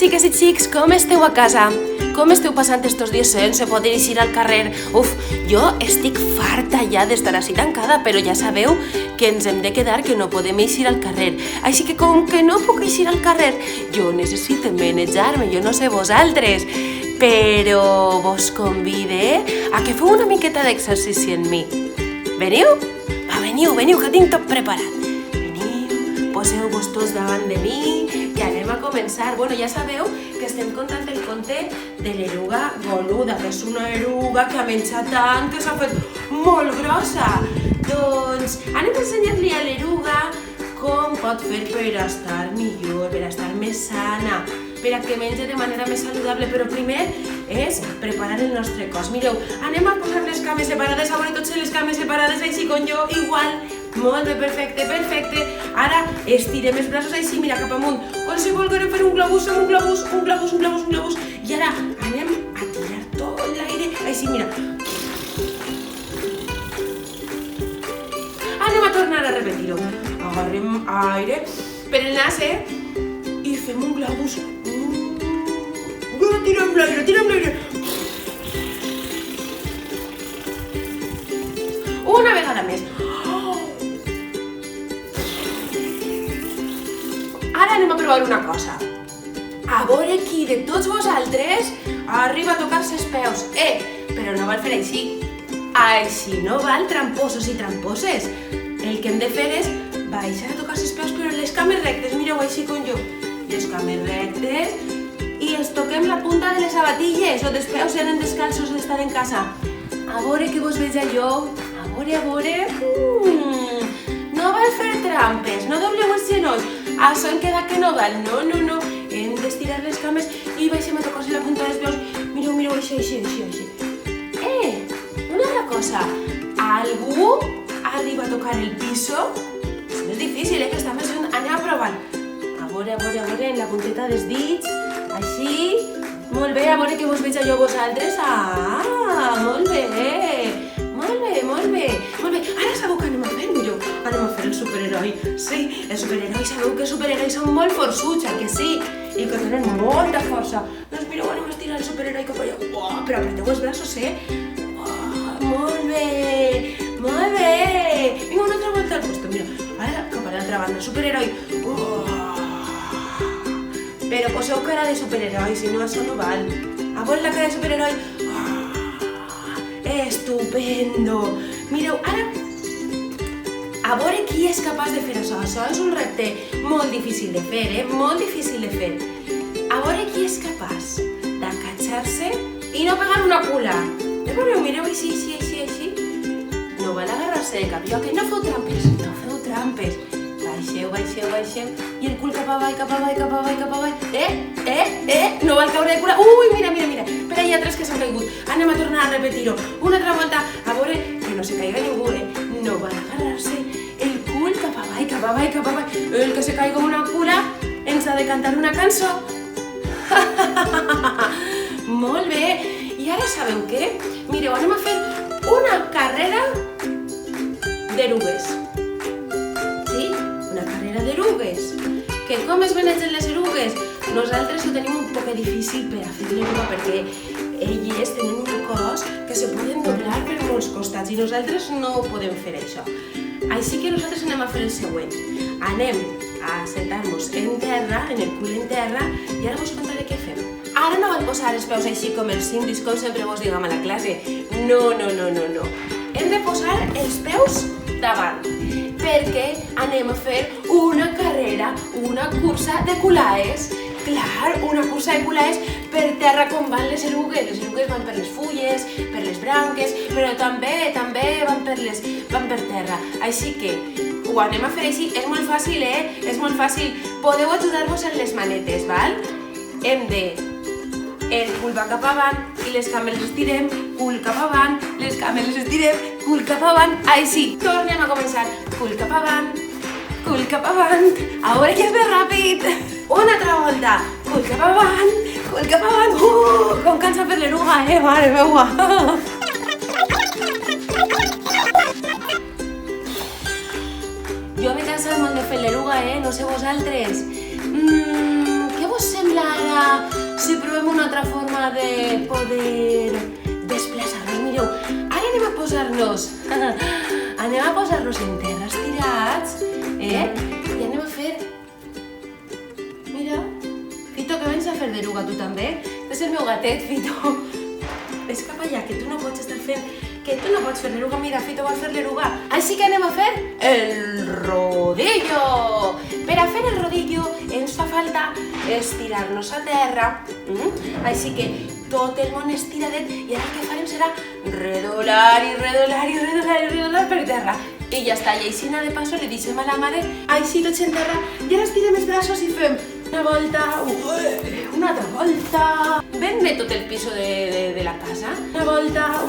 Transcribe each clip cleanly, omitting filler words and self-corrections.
xiques i xics, com esteu a casa? Com esteu passant estos dies sense poder eixir al carrer? Uf, jo estic farta ja d'estar així tancada, però ja sabeu que ens hem de quedar, que no podem eixir al carrer. Així que com que no puc eixir al carrer, jo necessito manejar-me, jo no sé vosaltres, però vos convide a que feu una miqueta d'exercici en mi. Veniu? Va, veniu, que tinc tot preparat. Poseu-vos tots davant de mi, que anem a començar. Bueno, ja sabeu que estem contant el conte de l'eruga goluda, que és una eruga que ha menjat tant que s'ha fet molt grossa. Doncs anem a ensenyar-li a l'eruga com pot fer per estar millor, per estar més sana, per a que mengi de manera més saludable, però primer és preparar el nostre cos. Mireu, anem a posar les cames separades, a veure tots les cames separades, així com jo, igual. Molt bé, perfecte, perfecte. Ara estirem els braços així, mira, cap amunt. Qualsevol que fer un globus, fem un globus. I ara anem a tirar tot l'aire, així, mira. Anem a tornar a repetir-ho. Agarrem aire per el nas, i fem un globus. Tirem l'aire. Una vegada més. Ara anem a provar una cosa. A veure qui de tots vosaltres arriba a tocar-se els peus. Però no val fer així. Així no val, tramposos i tramposes. El que hem de fer és baixar a tocar-se els peus, però les cames rectes. Mireu així com jo. Les cames rectes. I ens toquem la punta de les sabatilles o dels peus si anem descalços d'estar en casa. A veure què vos veig jo. A veure. No val fer trampes, no dobleu els genolls. Això em queda que no val. No. Hem d'estirar les cames i baixem a tocar-se la punta dels peus. Mireu, així. Una altra cosa. Algú arriba a tocar el piso? No és difícil, que està més lluny. Anem a provar. A veure, en la punteta dels dits. Així. Molt bé, a veure què vos veig jo vosaltres. Molt bé. Ara sabeu què anem a fer, millor. Anem a fer el superheroi. Sí, el superheroi, sabeu que els superherois són molt forçuts, que sí? I que tenen molta força. Doncs mireu, anem a estirar el superheroi cap allà. Però apreteu els braços, Molt bé. Vinga, una altra volta al costat, mira. Ara, cap a l'altra banda, superheroi. Però poseu cara de superheroi, si no, això no val. A veure la cara de superheroi. Estupendo. Mireu, ara, a veure qui és capaç de fer això. Això és un repte molt difícil de fer, molt difícil de fer. A veure qui és capaç d'acatxar-se i no pegar una cula. Mireu, així. No val agarrar-se de cap lloc, no feu trampes. Baixeu. I el cul cap avall. No val caure de cula. Ui, mira. Però hi ha tres que s'han caigut. Anem a tornar a repetir-ho. Una altra volta. A veure que no se caiga ningú, No val agarrar-se el cul cap avall. El que se caiga una cula ens ha de cantar una cançó. Molt bé. I ara sabeu què? Mireu, anem a fer una carrera d'erugues. Sí? Una carrera d'erugues. Que com es manegen les erugues? Nosaltres ho tenim un poc difícil per a fer l'eruga perquè elles tenen un cos que se poden doblar per molts costats i nosaltres no podem fer això. Així que nosaltres anem a fer el següent. Anem a sentar-nos en terra, en el cul en terra, i ara vos contaré què fem. Ara no val posar els peus així com els indis, com sempre vos diguem a la classe. No. Hem de posar els peus davant, perquè anem a fer una carrera, una cursa de culaes. Clar, una cursa de culaes per terra com van les erugues. Les erugues van per les fulles, per les branques, però també van per terra. Així que ho anem a fer així. És molt fàcil, És molt fàcil. Podeu ajudar-vos en les manetes, val? Hem de... El cul va cap avant i les cames les estirem, cul cap avant, les cames les estirem, cul cap avant. Així, tornem a començar. Cul cap avant. A veure qui és més ràpid. Una altra volta. Cul cap avant. Com cansa fer l'eruga, mare meua. Jo m'he cansat molt de fer l'eruga, no sé vosaltres. Què vos sembla sembla ara si provem una altra forma de poder desplaçar-nos? Mireu, ara anem a posar-nos en terra estirats, i anem a fer... Mira, Fito, que vens a fer d'eruga tu també? És el meu gatet, Fito. És cap allà, que tu no pots estar fent... Que tu no pots fer l'eruga, mira, Fito vol fer l'eruga. Així que anem a fer el rodillo. Per a fer el rodillo ens fa falta estirar-nos a terra. Així que tot el món estiradet i ara el que farem serà redolar i redolar i redolar i redolar per terra. I ja està, i així de passo li deixem a la mare així tots en terra i ara estirem els braços i fem una volta, una altra volta. Ben bé tot el piso de la casa. Una volta,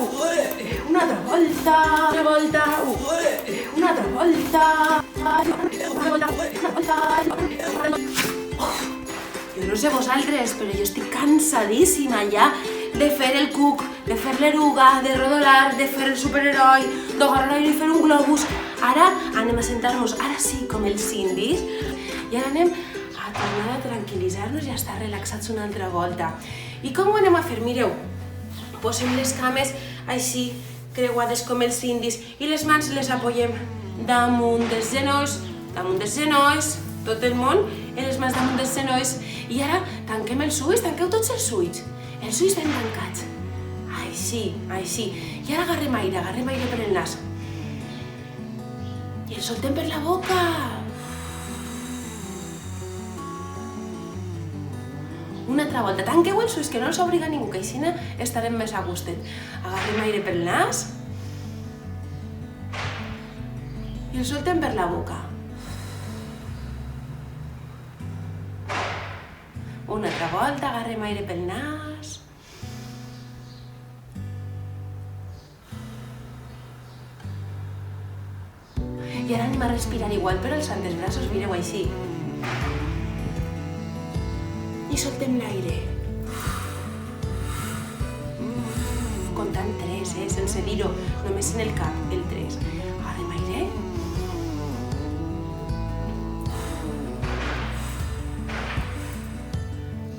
una altra volta, una volta, una altra volta, una volta, una volta. Jo no sé vosaltres, però jo estic cansadíssima ja de fer el cuc, de fer l'eruga, de rodolar, de fer el superheroi, d'agarrar l'aire i fer un globus. Ara anem a sentar-nos, ara sí, com els indis, i ara anem a tornar a tranquil·litzar-nos i a estar relaxats una altra volta. I com ho anem a fer? Mireu, posem les cames així, creuades com els indis, i les mans les apoyem damunt dels genolls, tot el món, i les mans damunt dels genolls. I ara tanquem els ulls, tanqueu tots els ulls ben tancats. Així, així. I ara agarrem aire per el nas. I el soltem per la boca. Una altra volta. Tanqueu els ulls, que no els obliga ningú, que així estarem més a gustet. Agarrem aire pel nas. I el soltem per la boca. Una altra volta, agarrem aire pel nas. I ara anem a respirar igual, però alçant els braços, mireu així. I soltem l'aire. Comptant 3, sense dir-ho, només en el cap, el 3. Agarrem aire.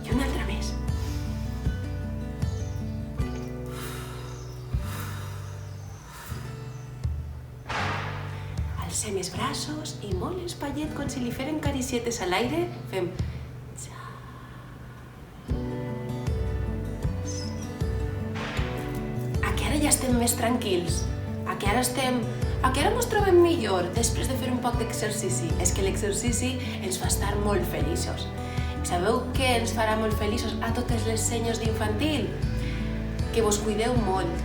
I una altra més. Alcem els braços i molt espaiet, com si li feren caricietes a l'aire, fem... Ja estem més tranquils, que ara ens trobem millor després de fer un poc d'exercici. És que l'exercici ens fa estar molt feliços. Sabeu què ens farà molt feliços a totes les senyors d'infantil? Que vos cuideu molt,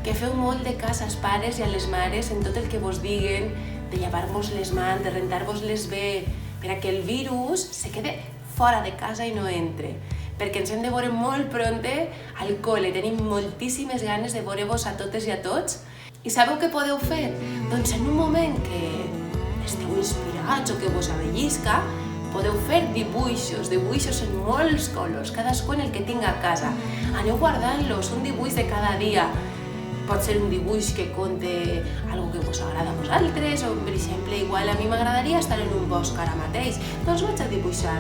que feu molt de cas als pares i a les mares en tot el que vos diguen, de llevar-vos les mans, de rentar-vos-les bé, per a que el virus se quede fora de casa i no entre. Perquè ens hem de veure molt pronte al col·le. Tenim moltíssimes ganes de veure-vos a totes i a tots. I sabeu què podeu fer? Doncs en un moment que esteu inspirats o que vos avellisca, podeu fer dibuixos en molts colors, cadascú en el que tinga a casa. Aneu guardant-los, un dibuix de cada dia. Pot ser un dibuix que conte algo que vos agrada a vosaltres, o per exemple, igual a mi m'agradaria estar en un bosc ara mateix, doncs vaig a dibuixar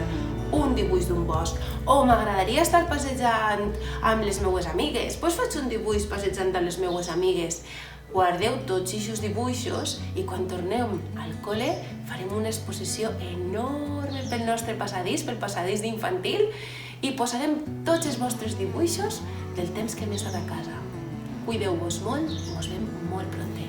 un dibuix d'un bosc. O m'agradaria estar passejant amb les meues amigues, doncs faig un dibuix passejant amb les meues amigues. Guardeu tots aquests dibuixos i quan torneu al col·le farem una exposició enorme pel nostre passadís, pel passadís d'infantil, i posarem tots els vostres dibuixos del temps que hem estat a casa. Cuideu-vos molt i ens veiem molt prompte.